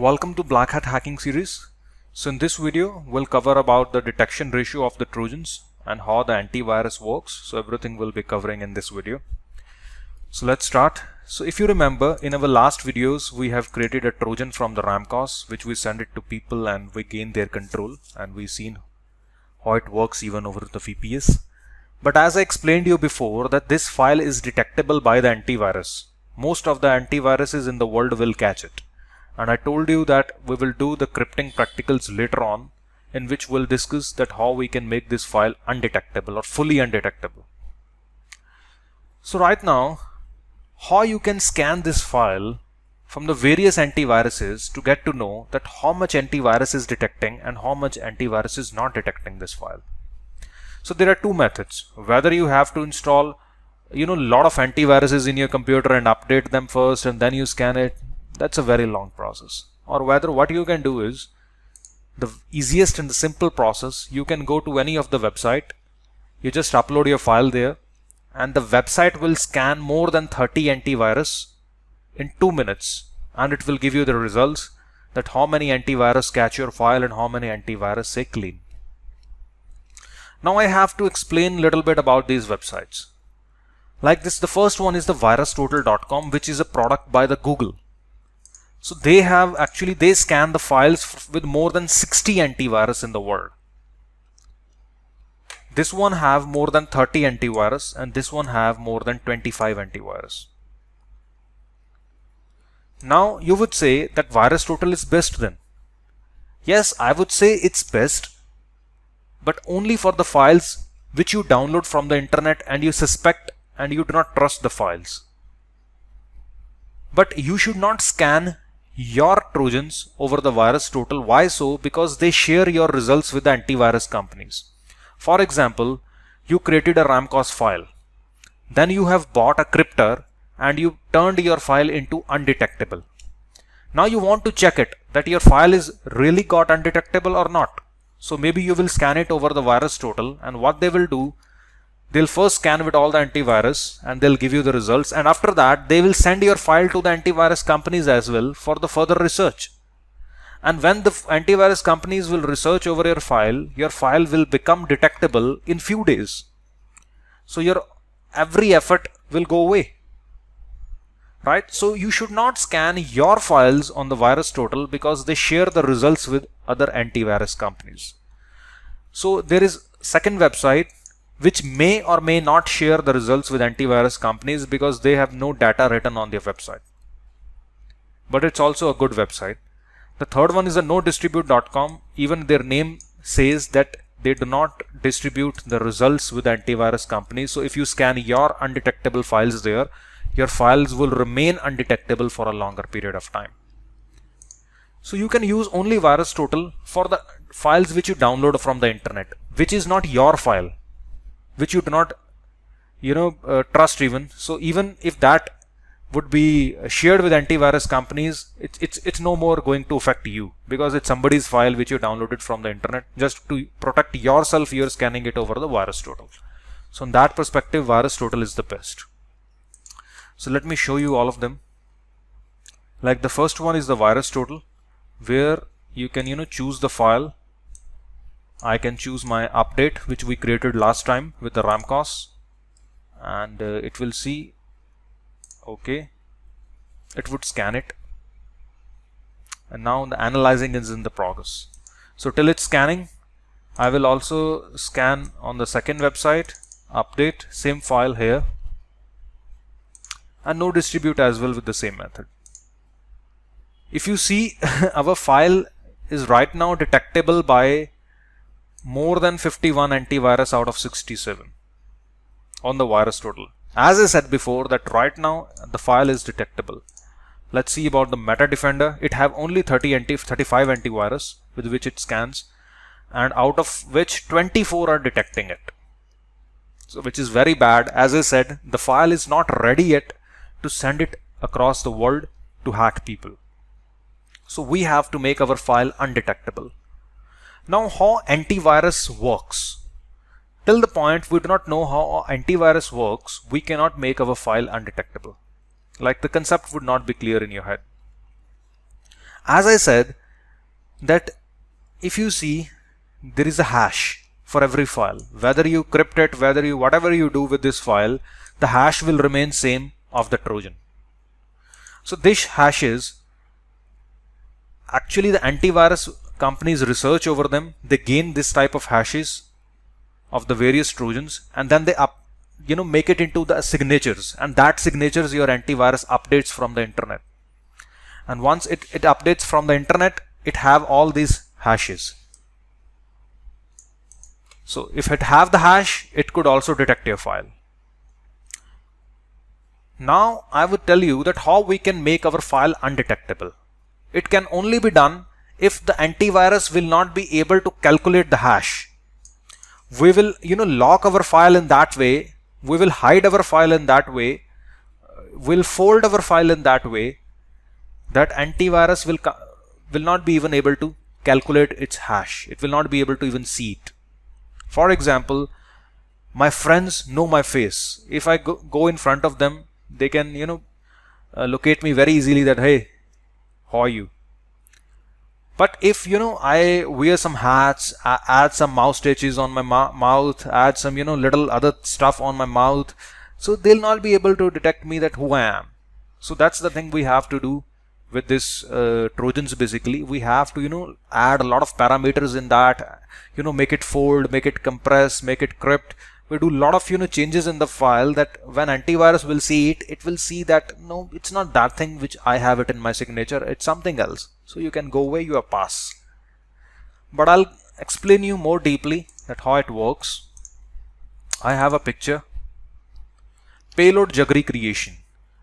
Welcome to Black Hat Hacking series. So in this video, we'll cover about the detection ratio of the Trojans and how the antivirus works. So everything we'll be covering in this video. So let's start. So if you remember, in our last videos, we have created a Trojan from the Ramcos, which we send it to people and we gain their control, and we've seen how it works even over the VPS. But as I explained to you before, that this file is detectable by the antivirus. Most of the antiviruses in the world will catch it. And I told you that we will do the crypting practicals later on, in which we'll discuss that how we can make this file undetectable or fully undetectable. So right now, how you can scan this file from the various antiviruses to get to know that how much antivirus is detecting and how much antivirus is not detecting this file. So there are two methods. Whether you have to install a lot of antiviruses in your computer and update them first and then you scan it. That's a very long process. Or whether what you can do is the easiest and the simple process. You can go to any of the website, you just upload your file there, and the website will scan more than 30 antivirus in 2 minutes, and it will give you the results that how many antivirus catch your file and how many antivirus say clean. Now I have to explain a little bit about these websites. Like this, the first one is the virustotal.com, which is a product by the Google. So they scan the files with more than 60 antivirus in the world. This one have more than 30 antivirus and this one have more than 25 antivirus. Now you would say that VirusTotal is best then. Yes, I would say it's best, but only for the files which you download from the internet and you suspect and you do not trust the files. But you should not scan your Trojans over the VirusTotal. Why so? Because they share your results with the antivirus companies. For example, you created a Ramcos file. Then you have bought a cryptor and you turned your file into undetectable. Now you want to check it that your file is really got undetectable or not. So maybe you will scan it over the VirusTotal, and what they will do, they'll first scan with all the antivirus and they'll give you the results, and after that they will send your file to the antivirus companies as well for the further research. And when the antivirus companies will research over your file will become detectable in few days. So your every effort will go away. Right? So you should not scan your files on the VirusTotal because they share the results with other antivirus companies. So there is second website which may or may not share the results with antivirus companies because they have no data written on their website. But it's also a good website. The third one is a nodistribute.com. Even their name says that they do not distribute the results with antivirus companies. So if you scan your undetectable files there, your files will remain undetectable for a longer period of time. So you can use only VirusTotal for the files which you download from the internet, which is not your file, which you do not trust even. So even if that would be shared with antivirus companies, it's no more going to affect you because it's somebody's file which you downloaded from the internet. Just to protect yourself, you're scanning it over the VirusTotal. So in that perspective, VirusTotal is the best. So let me show you all of them. Like the first one is the VirusTotal, where you can choose the file. I can choose my update which we created last time with the Ramcos, and it will see, okay, it would scan it, and now the analyzing is in the progress. So till it's scanning, I will also scan on the second website, update, same file here, and nodistribute as well with the same method. If you see, our file is right now detectable by more than 51 antivirus out of 67 on the VirusTotal. As I said before, that right now the file is detectable. Let's see about the MetaDefender. It have only 35 antivirus with which it scans, and out of which 24 are detecting it. So which is very bad. As I said, the file is not ready yet to send it across the world to hack people. So we have to make our file undetectable. Now how antivirus works. Till the point we do not know how antivirus works, we cannot make our file undetectable. Like the concept would not be clear in your head. As I said, that if you see, there is a hash for every file. Whether you crypt it, whatever you do with this file, the hash will remain same of the Trojan. So this hash is actually the antivirus companies research over them. They gain this type of hashes of the various Trojans, and then they make it into the signatures, and that signatures your antivirus updates from the internet. And once it updates from the internet, it have all these hashes. So if it have the hash, it could also detect your file. Now I would tell you that how we can make our file undetectable. It can only be done if the antivirus will not be able to calculate the hash. We will lock our file in that way, we will hide our file in that way, we'll fold our file in that way that antivirus will not be even able to calculate its hash. It will not be able to even see it. For example, my friends know my face. If I go in front of them, they can locate me very easily, that hey, how are you? But if I wear some hats, add some mouse stitches on my mouth, add some little other stuff on my mouth, so they'll not be able to detect me, that who I am. So that's the thing we have to do with this Trojans. Basically we have to add a lot of parameters in that, make it fold, make it compress, make it crypt. We do a lot of changes in the file, that when antivirus will see it, it will see that no, it's not that thing which I have it in my signature, it's something else. So you can go away, you are pass. But I'll explain you more deeply that how it works. I have a picture, payload Jaggery creation.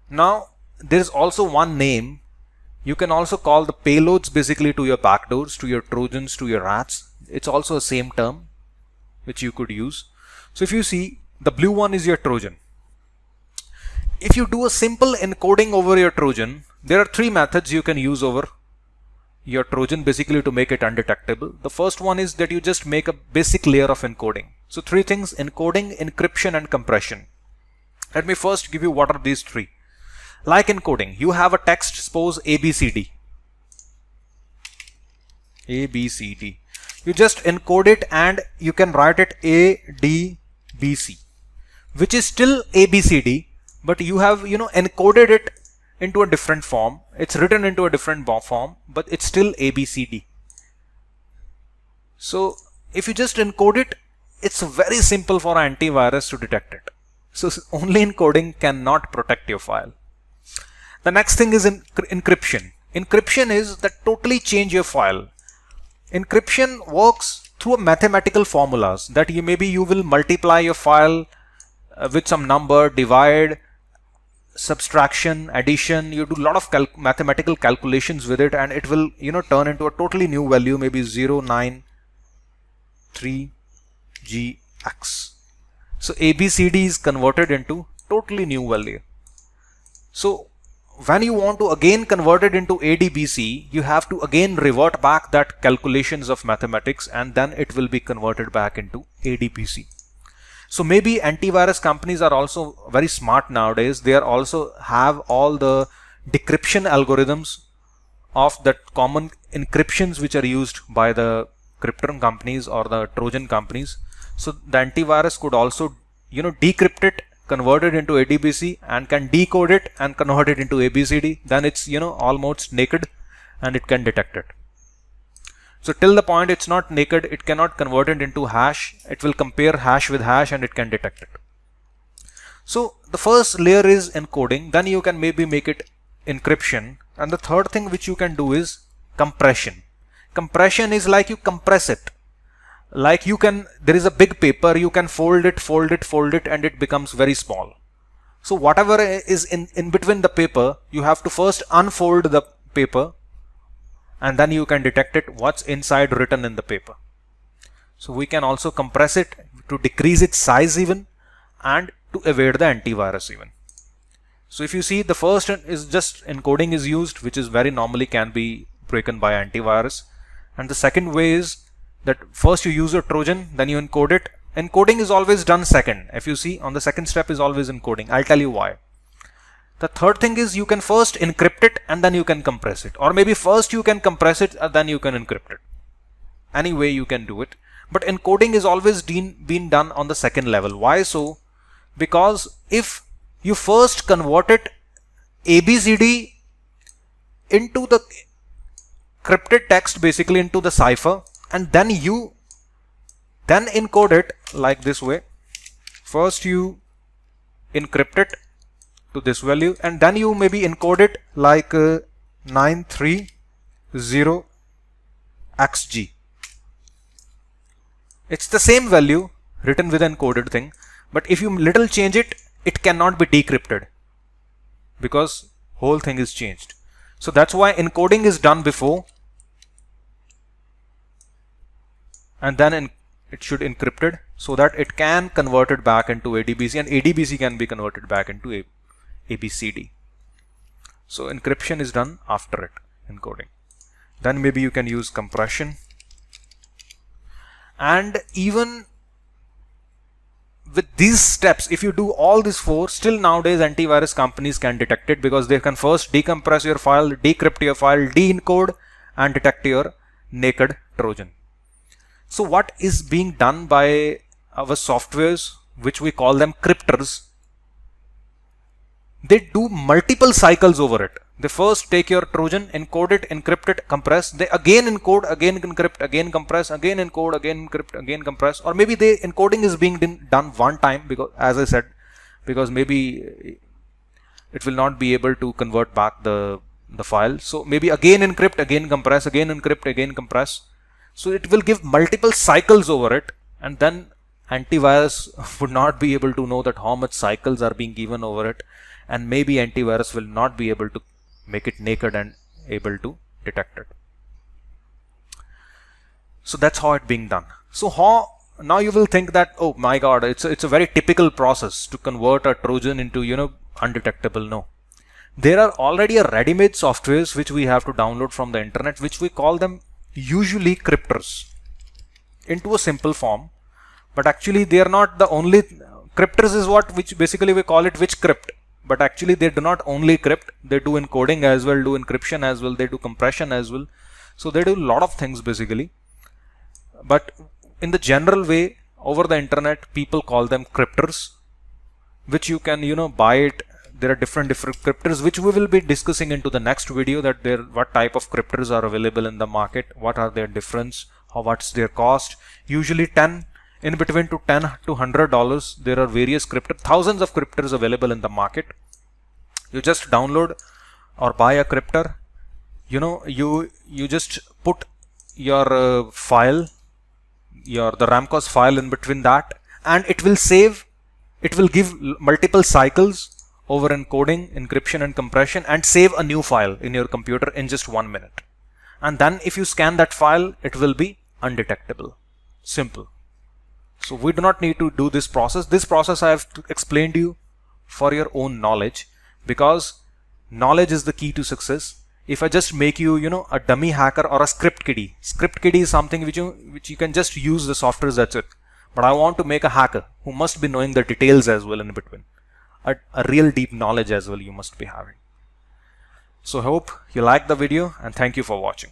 Now there is also one name. You can also call the payloads basically to your backdoors, to your Trojans, to your rats. It's also a same term which you could use. So if you see, the blue one is your Trojan. If you do a simple encoding over your Trojan, there are three methods you can use over your Trojan basically to make it undetectable. The first one is that you just make a basic layer of encoding. So three things: encoding, encryption, and compression. Let me first give you what are these three. Like encoding, you have a text, suppose ABCD. ABCD. You just encode it and you can write it ADBC, which is still ABCD, but you have encoded it into a different form. It's written into a different form, but it's still ABCD. So if you just encode it, it's very simple for antivirus to detect it. So only encoding cannot protect your file. The next thing is encryption. Encryption is that totally change your file. Encryption works through mathematical formulas, that you will multiply your file with some number, divide, subtraction, addition. You do a lot of mathematical calculations with it, and it will turn into a totally new value, maybe 093GX. So ABCD is converted into totally new value. So when you want to again convert it into ADBC, you have to again revert back that calculations of mathematics, and then it will be converted back into ADBC. So maybe antivirus companies are also very smart nowadays. They are also have all the decryption algorithms of that common encryptions which are used by the Crypton companies or the Trojan companies. So the antivirus could also decrypt it, convert it into ADBC, and can decode it and convert it into ABCD. Then it's almost naked and it can detect it. So till the point it's not naked, it cannot convert it into hash. It will compare hash with hash and it can detect it. So the first layer is encoding, then you can maybe make it encryption, and the third thing which you can do is compression. Compression is like you compress it. Like there is a big paper, you can fold it, and it becomes very small. So whatever is in between the paper, you have to first unfold the paper, and then you can detect it, what's inside written in the paper. So we can also compress it to decrease its size even, and to evade the antivirus even. So if you see, the first is just encoding is used, which is very normally can be broken by antivirus. And the second way is that first you use a Trojan, then you encode it. Encoding is always done second. If you see, on the second step is always encoding. I'll tell you why. The third thing is you can first encrypt it and then you can compress it, or maybe first you can compress it and then you can encrypt it. Any way you can do it, but encoding is always been done on the second level. Why so? Because if you first convert it ABCD into the encrypted text, basically into the cipher, and then you encode it like this way. First you encrypt it to this value and then you maybe encode it like 930XG. It's the same value written with an encoded thing, but if you little change it, it cannot be decrypted because whole thing is changed. So that's why encoding is done before, and then it should encrypted so that it can convert it back into ADBC, and ADBC can be converted back into ABCD. So encryption is done after it, encoding. Then maybe you can use compression. And even with these steps, if you do all these four, still nowadays antivirus companies can detect it, because they can first decompress your file, decrypt your file, de-encode and detect your naked Trojan. So what is being done by our softwares, which we call them cryptors, they do multiple cycles over it. They first take your Trojan, encode it, encrypt it, compress. They again encode, again encrypt, again compress, again encode, again encrypt, again compress. Or maybe the encoding is being done one time, because, as I said, because maybe it will not be able to convert back the file. So maybe again encrypt, again compress, again encrypt, again compress. So it will give multiple cycles over it, and then antivirus would not be able to know that how much cycles are being given over it, and maybe antivirus will not be able to make it naked and able to detect it. So that's how it's being done. So how now you will think that, oh my god, it's a very typical process to convert a Trojan into undetectable. No, there are already a ready-made softwares which we have to download from the internet, which we call them usually cryptors, into a simple form. But actually they are not the only cryptors, is which basically we call it which crypt. But actually they do not only crypt, they do encoding as well, do encryption as well, they do compression as well. So they do a lot of things basically. But in the general way, over the internet, people call them cryptors, which you can buy it. There are different cryptors, which we will be discussing into the next video, that what type of cryptors are available in the market, what are their difference, what's their cost. Usually in between to $10 to $100, there are various cryptors, thousands of cryptors available in the market. You just download or buy a cryptor. You just put your file, the Ramcos file in between that, and it will save. It will give multiple cycles over encoding, encryption and compression, and save a new file in your computer in just 1 minute. And then if you scan that file, it will be undetectable. Simple. So we do not need to do this process. This process I have explained to you for your own knowledge, because knowledge is the key to success. If I just make you, a dummy hacker or a script kiddie. Script kiddie is something which you can just use the software, that's it. But I want to make a hacker who must be knowing the details as well in between. A real deep knowledge as well you must be having. So hope you liked the video, and thank you for watching.